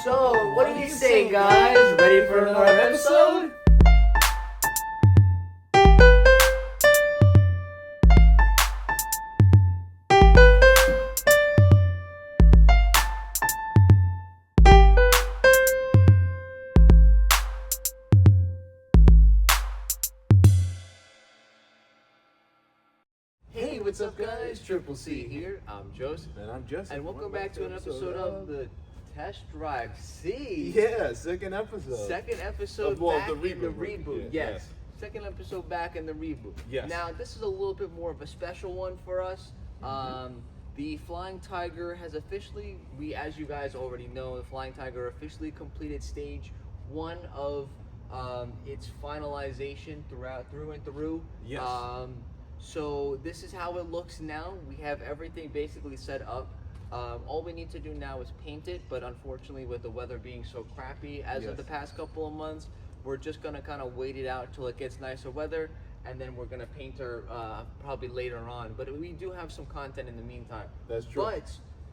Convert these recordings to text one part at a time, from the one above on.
So, what do you say, guys? Ready for another episode? Hey, what's up, guys? Triple C here. I'm Joseph. And I'm Joseph. And welcome back to an episode of the Test Drive C. Yeah, second episode. Second episode well, back the in the reboot. reboot. Yeah, Yes. Second episode back in the reboot. Yes. Now, this is a little bit more of a special one for us. The Flying Tiger has officially, as you guys already know, the Flying Tiger officially completed stage 1 of its finalization through and through. Yes. So this is how it looks now. We have everything basically set up. All we need to do now is paint it, but unfortunately with the weather being so crappy as of the past couple of months, we're just gonna kind of wait it out till it gets nicer weather, and then we're gonna paint her probably later on. But we do have some content in the meantime. That's true. But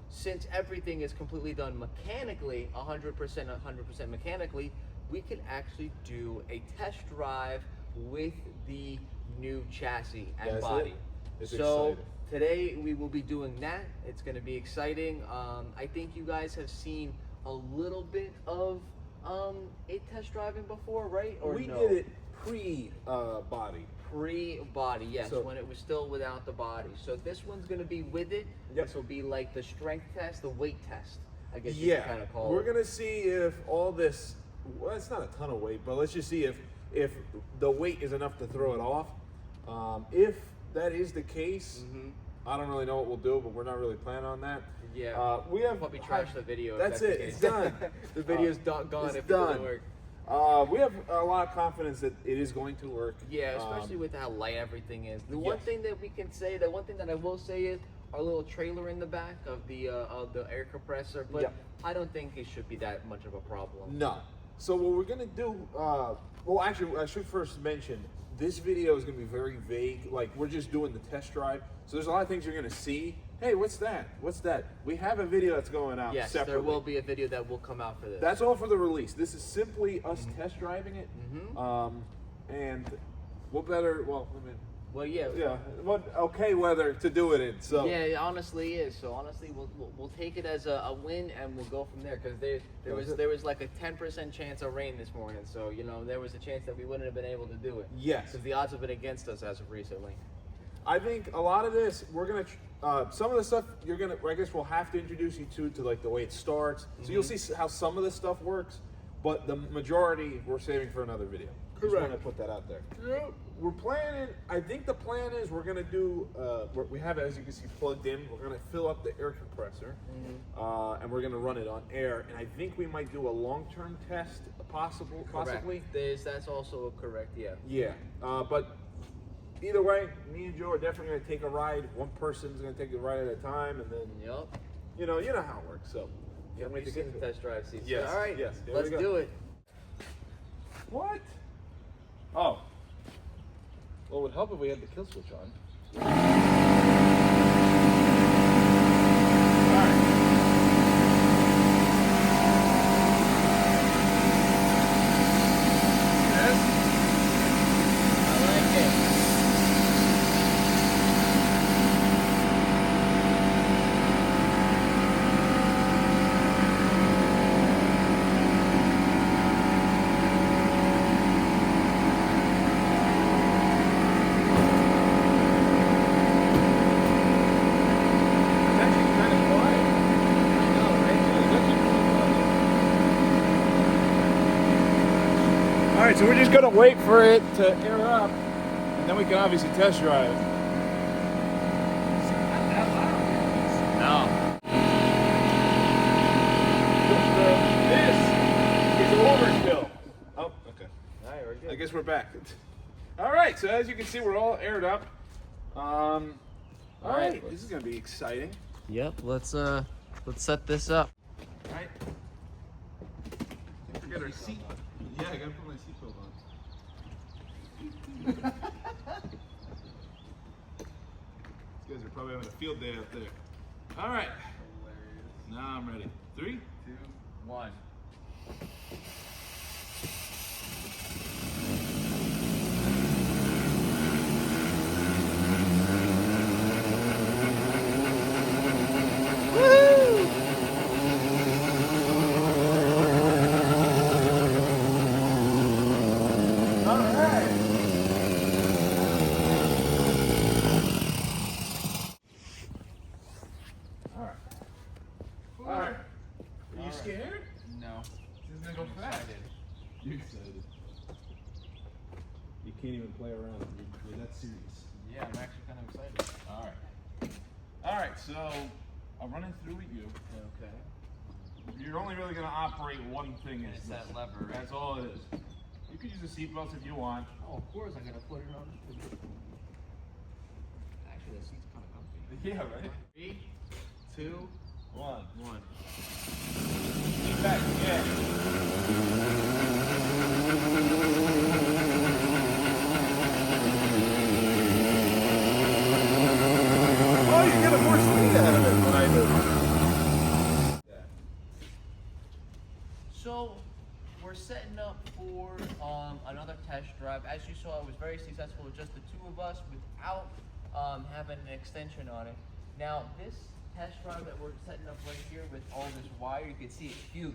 since everything is completely done mechanically, 100% mechanically, we can actually do a test drive with the new chassis and body. It's so exciting. today we will be doing that. It's going to be exciting. I think you guys have seen a little bit of it test driving before, right? Or we no? did it pre-body. Pre-body, yes, So- when it was still without the body. So this one's going to be with it. Yep. This will be like the strength test, the weight test, I guess you can kind of call We're it. going to see if all this, well, it's not a ton of weight, but let's just see if the weight is enough to throw it off. If that is the case, I don't really know what we'll do, but we're not really planning on that. Yeah, we have probably trash the video. if That's the it. case. It's done. The video's gone it's if it done. doesn't work. We have a lot of confidence that it is going to work. Yeah, especially with how light everything is. The one yes. thing that we can say, the one thing that I will say is our little trailer in the back of the air compressor, but I don't think it should be that much of a problem. No. So what we're gonna do, well, actually, I should first mention this video is gonna be very vague. Like, we're just doing the test drive, so there's a lot of things you're gonna see. Hey, what's that? What's that? We have a video that's going out Yes, separately. there will be a video that will come out for this. That's all for the release. This is simply us test driving it. And what better? Well, I mean, Well, yeah. yeah, what okay weather to do it in. So Yeah, it honestly is. So honestly, we'll take it as a win, and we'll go from there. Because there was like a 10% chance of rain this morning. So there was a chance that we wouldn't have been able to do it. yes, Because the odds have been against us as of recently. I think a lot of this we're gonna. Some of the stuff you're gonna. I guess we'll have to introduce you to like the way it starts. So you'll see how some of this stuff works, but the majority we're saving for another video. Just want to put that out there. We're planning. I think the plan is we're gonna do. We have it, as you can see, plugged in. We're gonna fill up the air compressor, and we're gonna run it on air. And I think we might do a long-term test, possibly. That's also correct. Yeah. Yeah, but either way, me and Joe are definitely gonna take a ride. One person's gonna take a ride at a time, and then Yep. you know how it works. So Yeah, wait we've to seen get the to it. test drive season. Yes, All right. yes, there Let's we go. do it. What? Oh. Well, it would help if we had the kill switch on. I like it. It's actually kind of quiet. I know, right? It's actually pretty quiet. All right, so we're just gonna wait for it to air up, and then we can obviously test drive. No. This is overkill. Oh, okay. All right, we're good. I guess we're back. All right, so as you can see, we're all aired up. All right, this is gonna be exciting. Yep. Let's set this up. All right. Forget our seat. Yeah, I gotta put my seatbelt on. These guys are probably having a field day out there. All right. Now I'm ready. 3, 2, 1. scared? No. This is gonna go fast. You're excited. You can't even play around. You're that serious. Yeah, I'm actually kind of excited. All right. All right. So I'll run it through with you. Okay. You're only really gonna operate one thing. It's that lever, right? That's all it is. You can use the seatbelts if you want. Oh, of course, I'm gonna put it on. Actually, the seat's kind of comfy. Yeah, right. 3, 2, 1. 1. Lean back. Yeah. Oh, you get a more speed out of it than I do. So we're setting up for another test drive. As you saw, it was very successful with just the two of us without having an extension on it. Now this test drive that we're setting up right here with all this wire, you can see it's huge.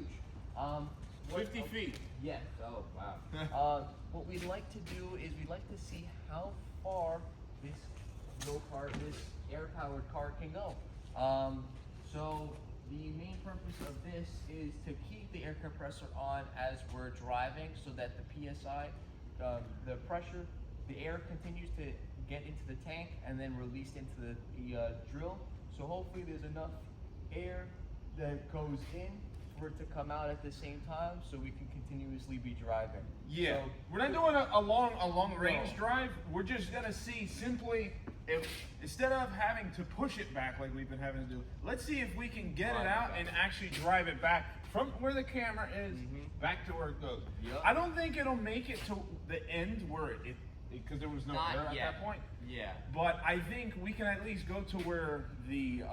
50 feet. Yes. Oh wow. What we'd like to do is we'd like to see how far this this air-powered car can go. So the main purpose of this is to keep the air compressor on as we're driving, so that the PSI, the pressure, the air continues to get into the tank and then released into the drill. So hopefully there's enough air that goes in for it to come out at the same time, so we can continuously be driving. Yeah, So, we're not doing a long range drive. We're just gonna see simply if instead of having to push it back like we've been having to do, let's see if we can get it out and actually drive it back from where the camera is back to where it goes. Yep. I don't think it'll make it to the end where it because there was no Not air at yet. that point. Yeah. But I think we can at least go to where the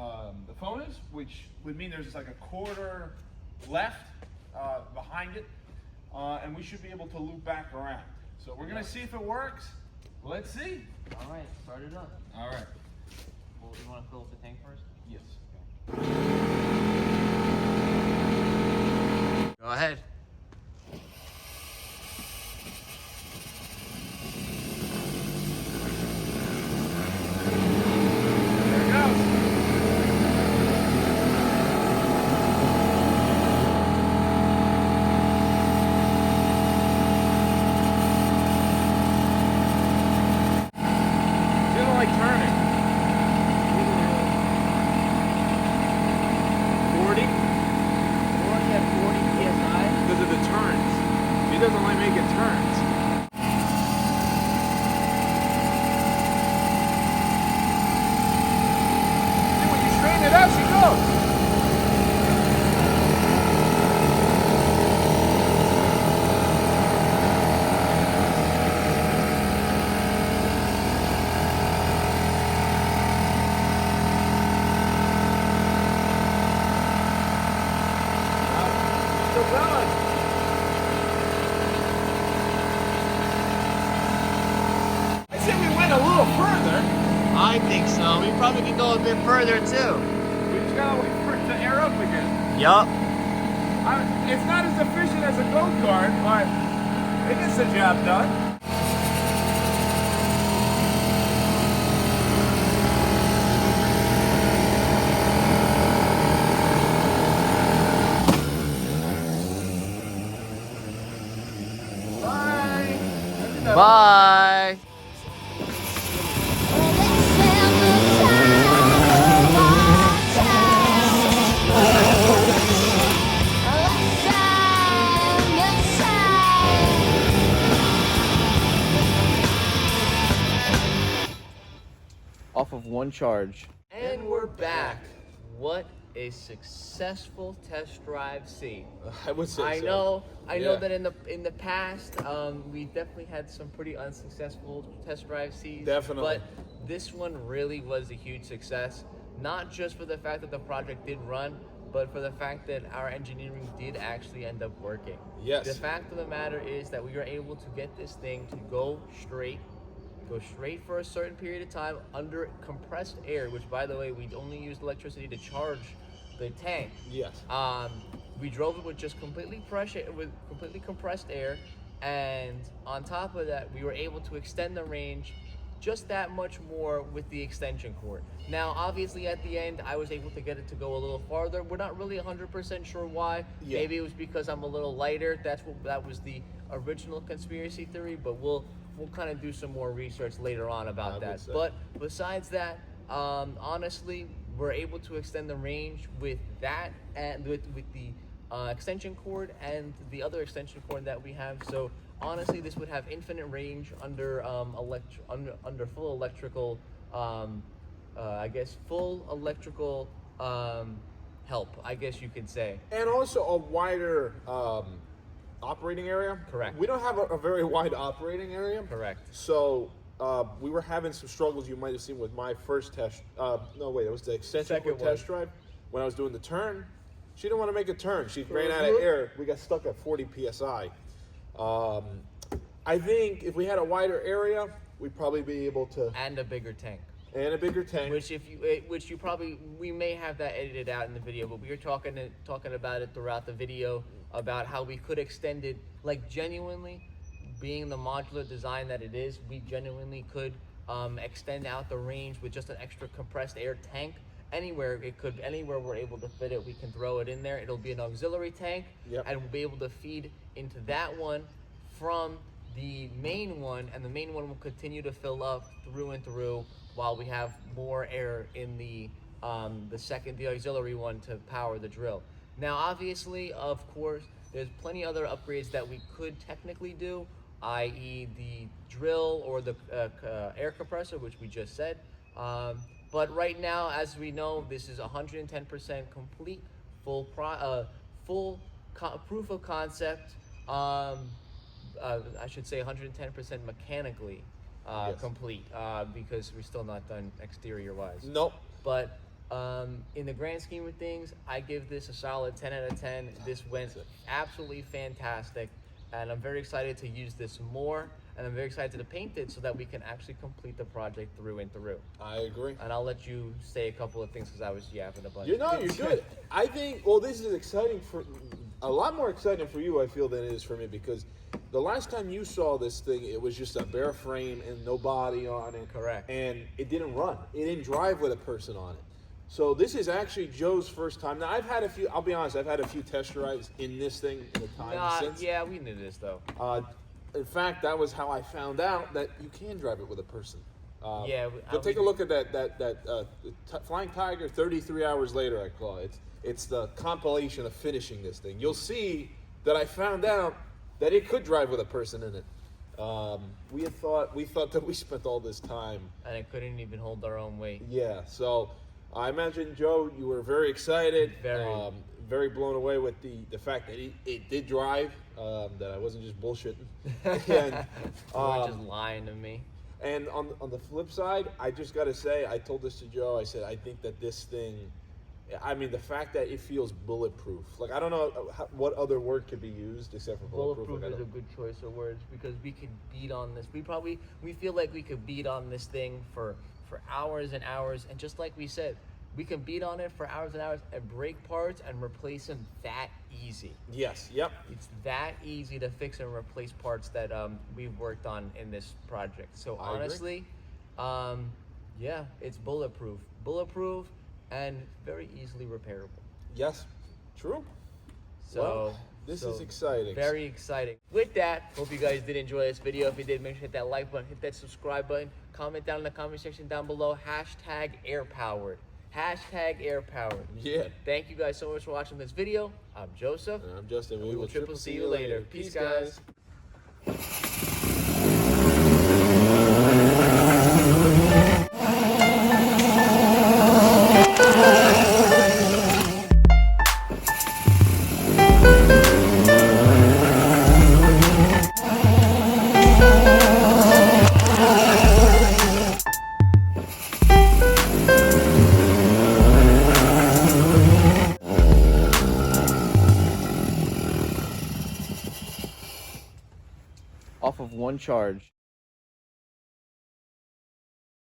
phone is, which would mean there's like a quarter left behind it, and we should be able to loop back around. So we're gonna see if it works. Let's see. All right, start it up. All right. Well, you want to fill up the tank first? Yes. Go ahead. There it goes. Feeling like turning. 40 We're already at 40 PSI. because of the turns. He doesn't like making turns. See, when you straighten it out, she goes. Still going. I said we went a little further. I think so. We probably can go a bit further too. We just gotta wait for it to air up again. Yup. It's not as efficient as a go-kart, but it gets the job done. Bye. Bye. Off of one charge. And we're back. What a successful test drive scene. I would say I so. know Yeah. that in the past, we definitely had some pretty unsuccessful test drive scenes. Definitely. But this one really was a huge success. Not just for the fact that the project did run, but for the fact that our engineering did actually end up working. Yes. The fact of the matter is that we were able to get this thing to go straight for a certain period of time under compressed air, which, by the way, we only used electricity to charge the tank. Yes. We drove it with just completely compressed air, and on top of that, we were able to extend the range just that much more with the extension cord. Now, obviously, at the end, I was able to get it to go a little farther. We're not really 100% sure why. Yeah. Maybe it was because I'm a little lighter. That was the original conspiracy theory, but we'll kind of do some more research later on about that. But besides that, honestly, we're able to extend the range with that and with the extension cord and the other extension cord that we have. So honestly, this would have infinite range under under full electrical, I guess full electrical help, I guess you could say. And also a wider operating area. Correct. We don't have a very wide operating area. Correct. So we were having some struggles. You might have seen with my first test. No, wait, it was the extension cord test drive. When I was doing the turn, she didn't want to make a turn. She ran out of air. We got stuck at 40 psi. I think if we had a wider area, we'd probably be able to. And a bigger tank. And a bigger tank. Which you probably, we may have that edited out in the video, but we were talking about it throughout the video about how we could extend it, like genuinely, being the modular design that it is, we genuinely could extend out the range with just an extra compressed air tank. Anywhere we're able to fit it, we can throw it in there. It'll be an auxiliary tank, and we'll be able to feed into that one from the main one, and the main one will continue to fill up through and through while we have more air in the auxiliary one to power the drill. Now, obviously, of course, there's plenty other upgrades that we could technically do, i.e. the drill or the air compressor, which we just said. But right now, as we know, this is 110% complete, full proof of concept. I should say 110% mechanically complete, because we're still not done exterior-wise. Nope. But in the grand scheme of things, I give this a solid 10 out of 10. This went absolutely fantastic, and I'm very excited to use this more, and I'm very excited to paint it so that we can actually complete the project through and through. I agree. And I'll let you say a couple of things because I was yapping a bunch. You're good. I think, well, this is exciting a lot more exciting for you, I feel, than it is for me, because the last time you saw this thing, it was just a bare frame and no body on it. Correct. And it didn't run. It didn't drive with a person on it. So this is actually Joe's first time. Now, I'll be honest, I've had a few test drives in this thing in the time since. Yeah, we knew this, though. In fact, that was how I found out that you can drive it with a person. But take a look at that Flying Tiger 33 hours later, I call it. It's the compilation of finishing this thing. You'll see that I found out that it could drive with a person in it. We thought that we spent all this time. And it couldn't even hold our own weight. Yeah, so I imagine, Joe, you were very excited. Very blown away with the fact that it did drive, that I wasn't just bullshitting. And, you were just lying to me. And on the flip side, I just got to say, I told this to Joe, I said, I think that this thing, I mean, the fact that it feels bulletproof. Like, I don't know what other word could be used except for bulletproof. Bulletproof is a good choice of words, because we could beat on this. We feel like we could beat on this thing for hours and hours. And just like we said, we can beat on it for hours and hours and break parts and replace them that easy. Yes, yep. It's that easy to fix and replace parts that we've worked on in this project. So honestly, yeah, it's bulletproof. Bulletproof and very easily repairable. Yes, true. So well, this is exciting. Very exciting. With that, hope you guys did enjoy this video. If you did, make sure to hit that like button, hit that subscribe button, comment down in the comment section down below, #airpowered. #airpowered. Yeah. Thank you guys so much for watching this video. I'm Joseph. And I'm Justin. We will triple see you later. Peace, guys. Off of one charge.